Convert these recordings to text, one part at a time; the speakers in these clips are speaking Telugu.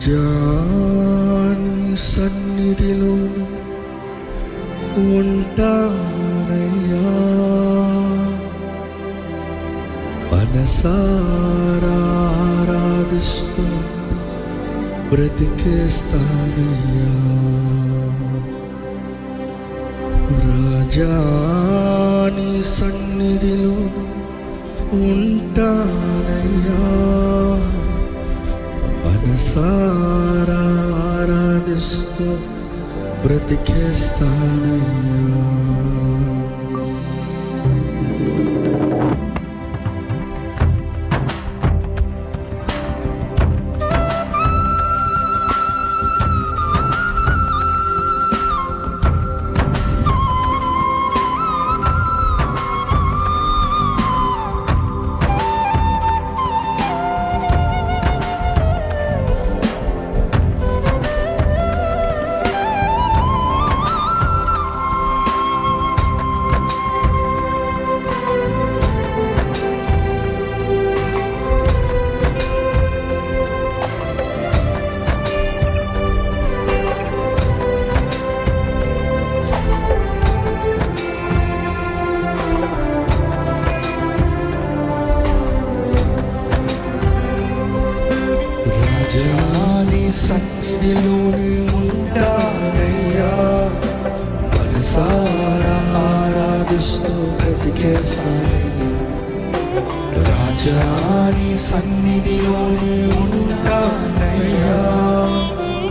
రాజా నీ సన్నిధిలో ఉంటానయ్యా, మనసారా ఆరాధిస్తూ బ్రతికేస్తానయ్యా. రాజా నీ సన్నిధిలో ఉంటానయ్యా, మనసారా ఆరాధిస్తూ బ్రతికేస్తానయ్యా. సన్నిధిలోనే ఉంటానయ్యా, మనసారా ఆరాధిస్తూ బ్రతికేస్తానయ్యా. రాజా నీ సన్నిధిలోనే ఉంటానయ్యా,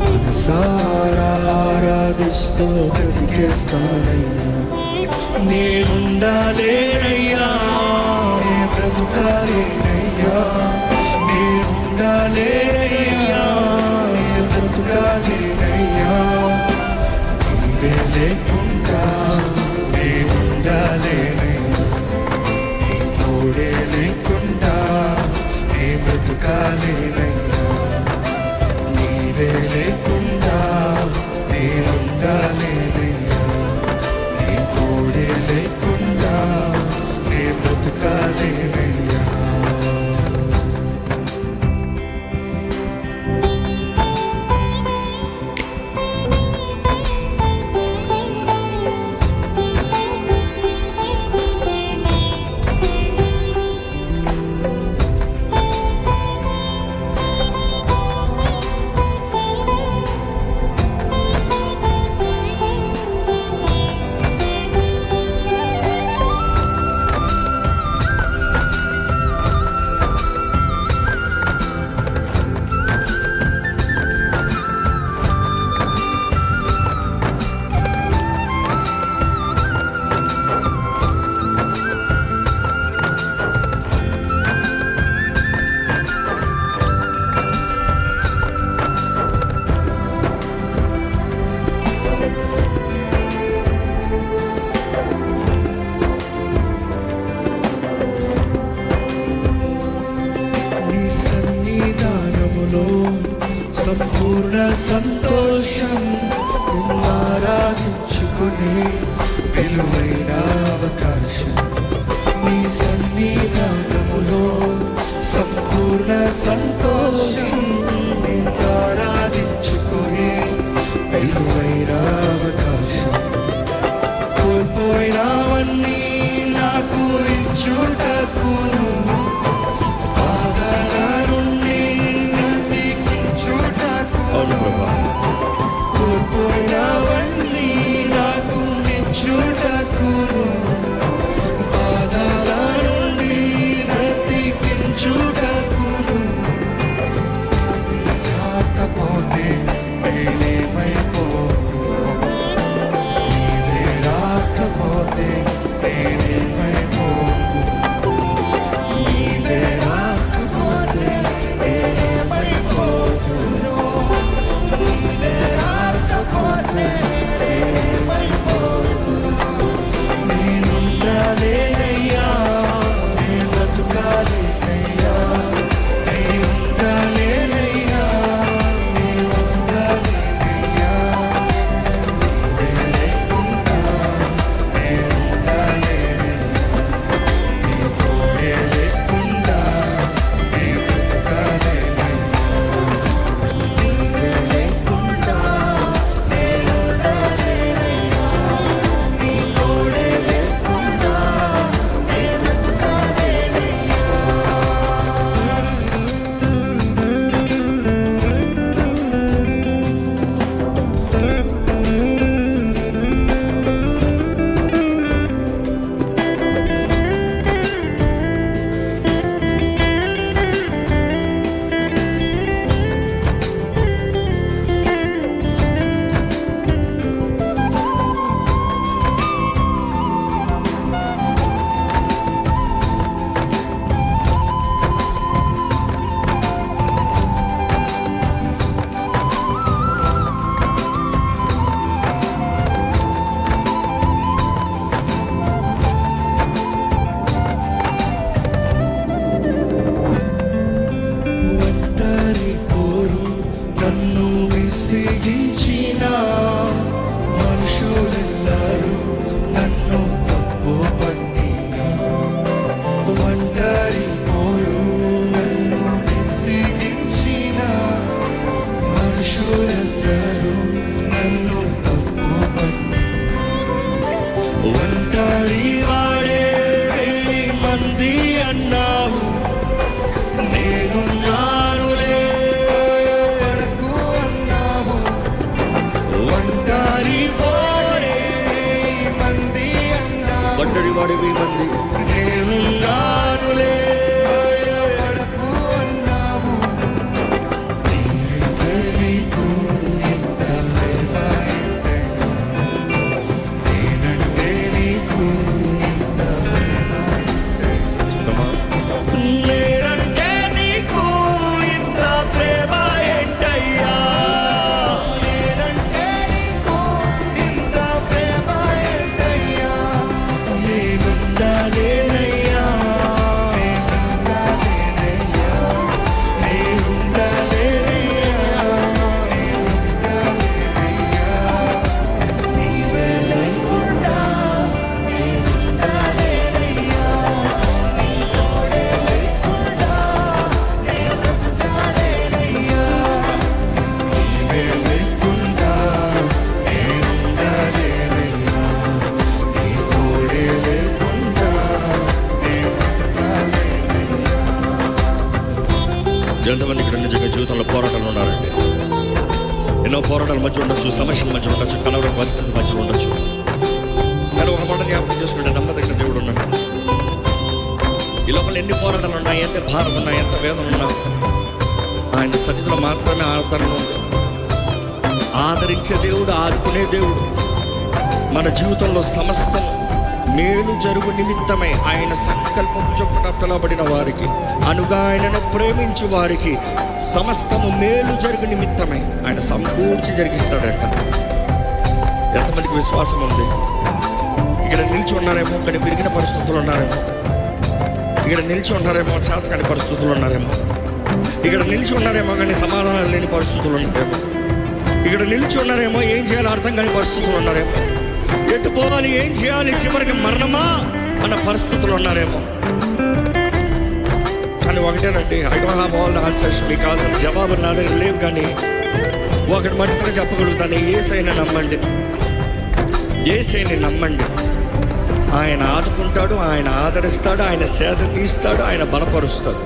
మనసారా ఆరాధిస్తూ బ్రతికేస్తానయ్యా. నేనుండాలేనయ్యా, నే బ్రతుకాలేనయ్యా, నేనుండాలేనయ్యా, బ్రతుకాలేనయ్యా. నీవే లేకుండా నేనుండాలేనయ్యా, నీ తోడే లేకుండా నే బ్రతుకాలేనయ్యా. నీవే లేకుండా నేనుండాలేనయ్యా, నీ తోడే లేకుండా నే బ్రతుకాలేనయ్యా. సంపూర్ణ సంతోషం ఆరాధించుకునే విలువైన అవకాశం. నీ సన్నిధానములో సంపూర్ణ సంతోషం ఆరాధించుకునే విలువైన అవకాశం. కోల్పోయినవన్నీ నాకు ఇచ్చుటకును, కోల్పోయినవన్నీ నాకు నిచ్చుటకును, బాధల నుండి బ్రతికించుటకును, ఒంటరి వాడే మంది అన్నావు, నేనున్నానులే పడకు అన్నావు. ఒంటరి వాడే మంది అన్నావు, ఒంటరి వాడివి మంది, నేనున్నానులే పడకు అన్నావు. నేనంటే నీకు ఇంత ప్రేమ ఏంటే? నేనంటే నీకు ఇంత ప్రేమ ఏంటే? నేనంటే నీకు ఇంత ప్రేమ ఏంటయ్యా? నేనంటే నీకు ఇంత ప్రేమ ఏంటయ్యా? నేనుండాలేనయ్యా, నేనుండాలేనయ్యా, నేనుండాలేనయ్యా, నేనుండాలేనయ్యా. నీవే లేకుండా నేనుండాలేనయ్యా, నీ తోడే లేకుండా నేనుండాలేనయ్యా. నీవే లేకుండా నేనుండాలేనయ్యా, నీ తోడే లేకుండా నేనుండాలేనయ్యా. ఎంతమంది ఇక్కడ నిజంగా జీవితంలో పోరాటాలు ఉన్నారండి? ఎన్నో పోరాటాల మధ్య ఉండొచ్చు, సమస్యల మధ్య ఉండొచ్చు, కలవర పరిస్థితుల మధ్య ఉండొచ్చు. కానీ ఒక మాట జ్ఞాపకం చేసుకుంటే నమ్మదగిన దేవుడు ఉన్నాడు. ఈ లోపల ఎన్ని పోరాటాలు ఉన్నాయి, ఎంత భారం ఉన్నా, ఎంత వేదన ఉన్నా, ఆయన సన్నిధిలో మాత్రమే ఆదరణ ఉంది. ఆదరించే దేవుడు, ఆదుకునే దేవుడు. మన జీవితంలో సమస్తం మేలు జరుగు నిమిత్తమై ఆయన సంకల్పం చొప్పున పిలవబడిన వారికి, అనుగా ఆయనను ప్రేమించి వారికి సమస్తము మేలు జరుగు నిమిత్తమై ఆయన సమకూర్చి జరిగిస్తాడట. ఎంతమందికి విశ్వాసం ఉంది? ఇక్కడ నిలిచి ఉన్నారేమో కానీ విరిగిన పరిస్థితులు ఉన్నారేమో, ఇక్కడ నిలిచి ఉన్నారేమో చేతకాని పరిస్థితులు ఉన్నారేమో, ఇక్కడ నిలిచి ఉన్నారేమో కానీ సమాధానాలు లేని పరిస్థితులు ఉన్నారేమో, ఇక్కడ నిలిచి ఉన్నారేమో ఏం చేయాలో అర్థం కాని పరిస్థితులు ఉన్నారేమో, ఎటు పోవాలి, ఏం చేయాలి, చివరికి మరణమా అన్న పరిస్థితులు ఉన్నారేమో. కానీ ఒకటేనండి, I don't have all the answers, మీకు కావాల్సిన జవాబు నా దగ్గర లేవు. కానీ ఒకటి మట్టుగా చెప్పగలుగుతాను, యేసయ్యని నమ్మండి, యేసయ్యని నమ్మండి. ఆయన ఆదుకుంటాడు, ఆయన ఆదరిస్తాడు, ఆయన సేద తీస్తాడు, ఆయన బలపరుస్తాడు.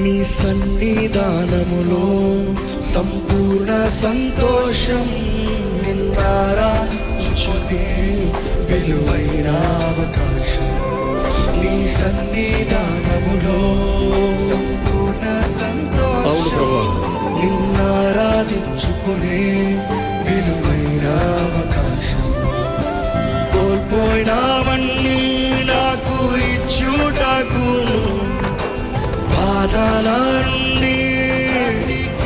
నీ సన్నిధానములో సంపూర్ణ సంతోషం, నిన్నారాధించుచునే విలువైన అవకాశం. నీ సన్నిధానములో సంపూర్ణ అవును ప్రభువా. సంతోషం, నిన్నారాధించుకునే విలువైన అవకాశం. కోల్పోయినవన్నీ నాకు ఇచ్చుటకును, బాధల నుండి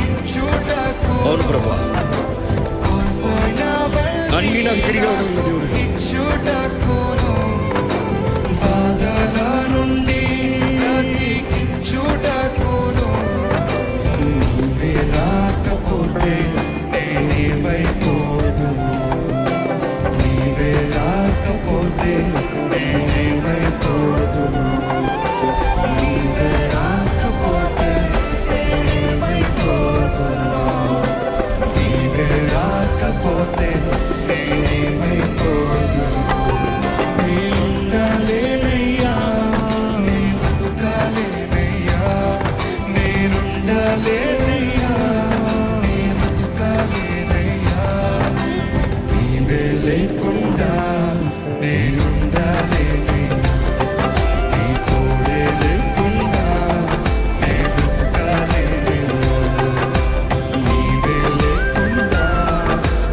ఇచ్చుటకు. అవును ప్రభా, అన్ని నాకు తిరిగి ఇవ్వగలిగిన దేవుడు. ఇచ్చుటకును, బాధల నుండి బ్రతికించుటకును. నీవే రాకపోతే నేనేమైపోదును, నీవే రాకపోతే నేనేమైపోదును, నీవే రాకపోతే నేనేమైపోదును, నీవే రాకపోతే నేనేమైపోదును. నేనుండాలేనయ్యా, నీ బతుకాలేనయ్యా, నేనుండాలేనయ్యా, నీ బతుకాలేనయ్యా. నీవే లేకుండా నేనుండాలేనయ్యా, నీ తోడే లేకుండా నే బ్రతకాలేనయ్యా. నీవే లేకుండా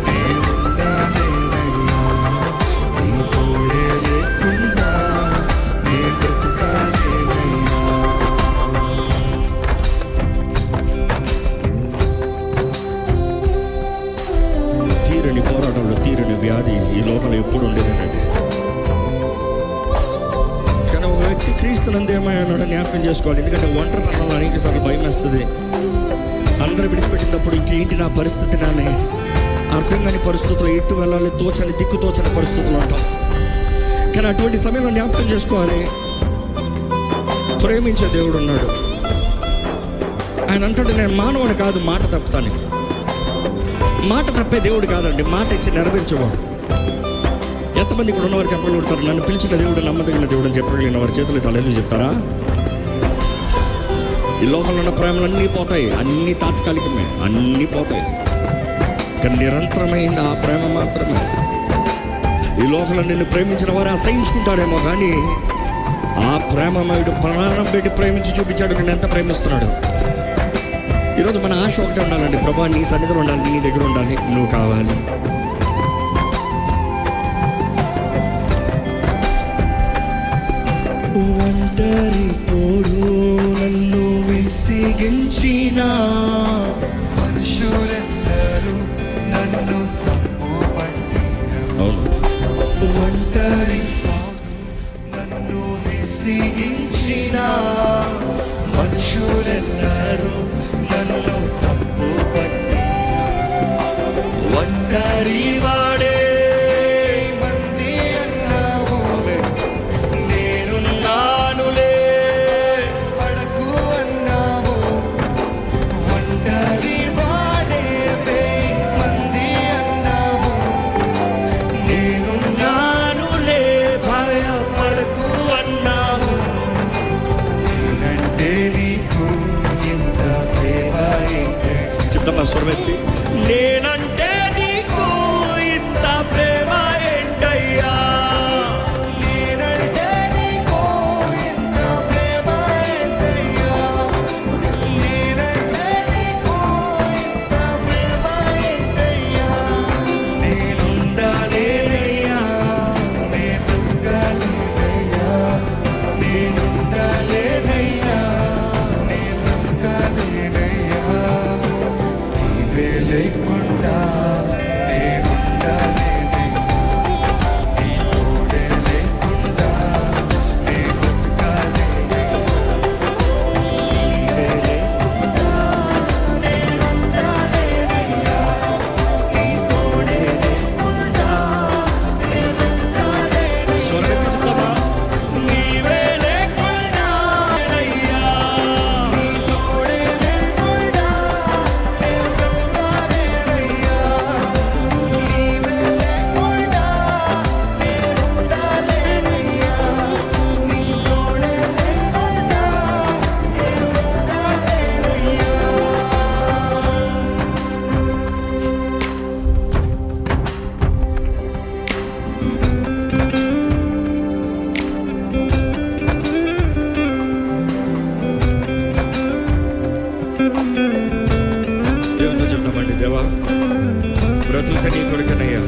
నేనుండాలేనయ్యా, నీ తోడే లేకుండా నే బ్రతకాలేనయ్యా. తీరని పోరాటంలో తీరని వ్యాధి ఈ లోకంలో ఎప్పుడు ఉండేదేనండి. కానీ ఒక వ్యక్తి క్రీస్తునందు ఏమయ్యాడో జ్ఞాపకం చేసుకోవాలి. ఎందుకంటే ఒంటరితనంలో అనేక సార్లు భయం వేస్తుంది. అందరూ విడిచిపెట్టినప్పుడు ఇంకేంటి నా పరిస్థితి నానే, అర్థం కాని పరిస్థితుల్లో ఎటు వెళ్ళాలి తోచని దిక్కు తోచని పరిస్థితులు ఉంటాం. కానీ అటువంటి సమయంలో జ్ఞాపకం చేసుకోవాలి, ప్రేమించే దేవుడు ఉన్నాడు. ఆయన అంటాడు, నేను మానవుని కాదు, మాట తప్పుతానికి. మాట తప్పే దేవుడు కాదండి, మాట ఇచ్చి నెరవేర్చేవాడు. ఎంతమంది ఇక్కడ ఉన్నవారు చెప్పగలుగుతారు, నన్ను పిలిచిన దేవుడు నమ్మదగిన దేవుడు అని చెప్పగలిగిన వారి చేతులు తలెలు చెప్తారా? ఈ లోకంలో ఉన్న ప్రేమలు అన్నీ పోతాయి, అన్నీ తాత్కాలికమే, అన్నీ పోతాయి. కానీ నిరంతరమైంది ఆ ప్రేమ మాత్రమే. ఈ లోకంలో నిన్ను ప్రేమించిన వారు అసహించుకుంటాడేమో, కానీ ఆ ప్రేమమయుడు ప్రాణం పెట్టి ప్రేమించి చూపించాడు నేను ఎంత ప్రేమిస్తున్నాడు. ఈరోజు మన ఆశ ఒకటే ఉండాలండి, ప్రభా నీ సన్నిధిలో ఉండాలి, నీ దగ్గర ఉండాలి, నువ్వు కావాలి. ఒంటరి పోరు నన్ను విసిగించిన మనుషులెల్లరూ నన్ను తప్పు పట్టిన. ఒంటరి పోరు నన్ను విసిగించిన మనుషులెల్లరూ నన్ను తప్పు పట్టిన. ఒంటరి వాడే మంది అన్నావు, నేనున్నానులే పడకు అన్నావు. ఒంటరి వాడే మంది అన్నావు, నేనున్నానులే భయపడకు అన్నావు. నేనంటే నీకు ఇంత ప్రేమ ఏంటే? చెప్తామా స్వరమెత్తి, నేనంటే నీకు ఇంత ప్రేమ ఏంటయ్యా? నేనంటే నీకు ఇంత ప్రేమ ఏంటయ్యా? నేనంటే నీకు ఇంత ప్రేమ ఏంటయ్యా? నేనుండాలేనయ్యా, నే బ్రతకాలేనయ్యా. నేనుండాలేనయ్యా, నే బ్రతకాలేనయ్యా. నీవే లేకుండా నేనుండాలేనయ్యా. నీ తోడే లేకుండా నే బ్రతకాలేనయ్యా. నీవే లేకుండా నేనుండాలేనయ్యా. నీ తోడే లేకుండా నే బ్రతకాలేనయ్యా. స్వరమెత్తి చెప్తామా, నీవే లేకుండా నేనయ్యా. నీ తోడే లేకుండా నే బ్రతకాలేనయ్యా. నీవే లేకుండా నేనుండాలేనయ్యా. నీ తోడే లేకుండా నే బ్రతకాలేనయ్యా. దేవునితో చెప్తామండి, దేవా బ్రతుకుతా నీ కొరకనయ్యా,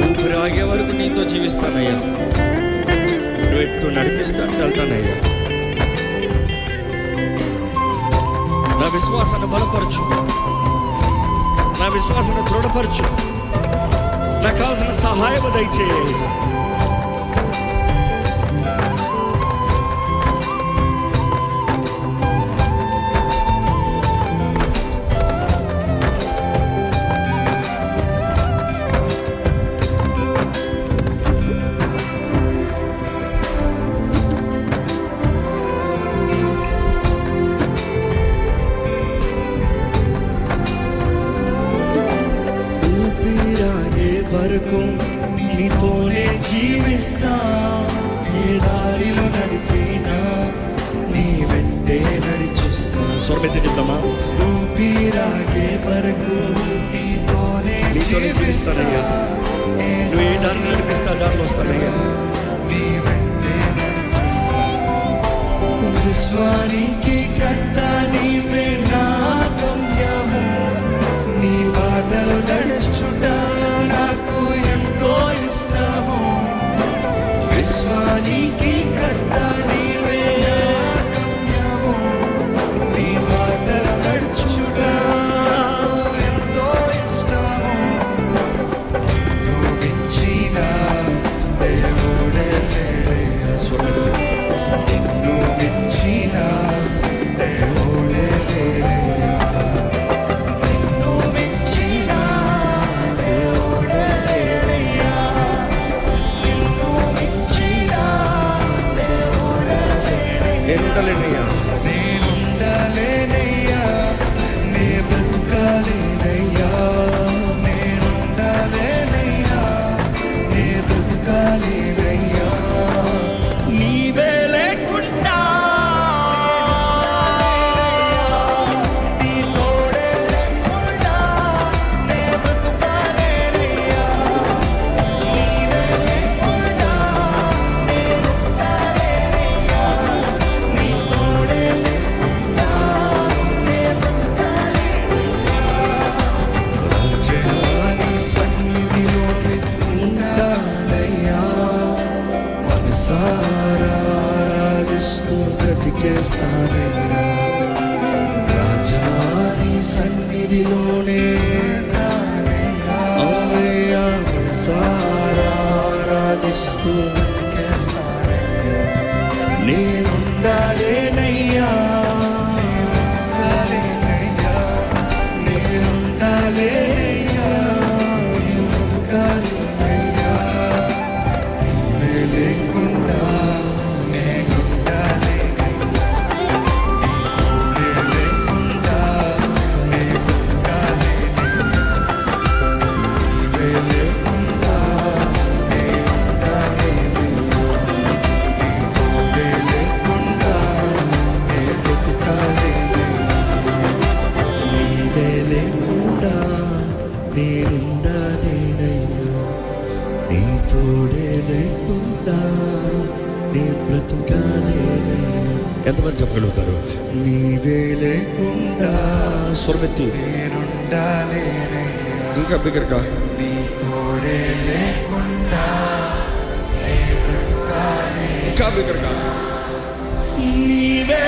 ఊపిరి ఆగే వరకు నీతో జీవిస్తానయ్యా, నువ్వు ఎట్టు నడిపిస్తాను వెళ్తానయ్యా. నా విశ్వాసాన్ని బలపరచు, నా విశ్వాసాన్ని దృఢపరచు, నాకు కావాల్సిన సహాయం దయచేయి. ఊపిరాగే వరకు నీతోనే జీవిస్తా. ఏ దారిలో నడిపినా నీ వెంటే నడిచొస్తా. స్వరమెత్తి చెప్తామా, ఊపిరాగే వరకు నీతోనే జీవిస్తానయ్యా. నువ్వు ఏ దారిని నడిపిస్తా దారిలో వస్తానయ్యా. నీ వెంటే నడిచొస్తా. విశ్వానికి కర్త నీవే నా గమ్యము. నీ బాటలు నడుచుట నాకు ఎంతో ఇష్టము. విశ్వానికి కర్త నీవే నా గమ్యము. నీ బాటలు నడుచుట నాకు ఎంతో ఇష్టము. బ్రతికేస్తానయ్యా రాజాని సన్నిధిలోనే అమ్మయ్యా మనసారా ఆరాధిస్తూ బ్రతికేస్తానయ్యా నేనుండాలేనయ్యా నేనుండాలేనయ్యా బ్రతకాలేనయ్యా నీవే లేకుండా నీ తోడే లేకుండా నీ బ్రతుకాలేనయ్యా ఎంతమంది చెప్పగలుగుతారు? నీవే లేకుండా స్వరమెత్తి నేనుండాలేనయ్యా ఇంకా బిగ్గరగా నీ తోడే లేకుండా నీ బ్రతుకాలే ఇంకా బిగ్గరగా నీవే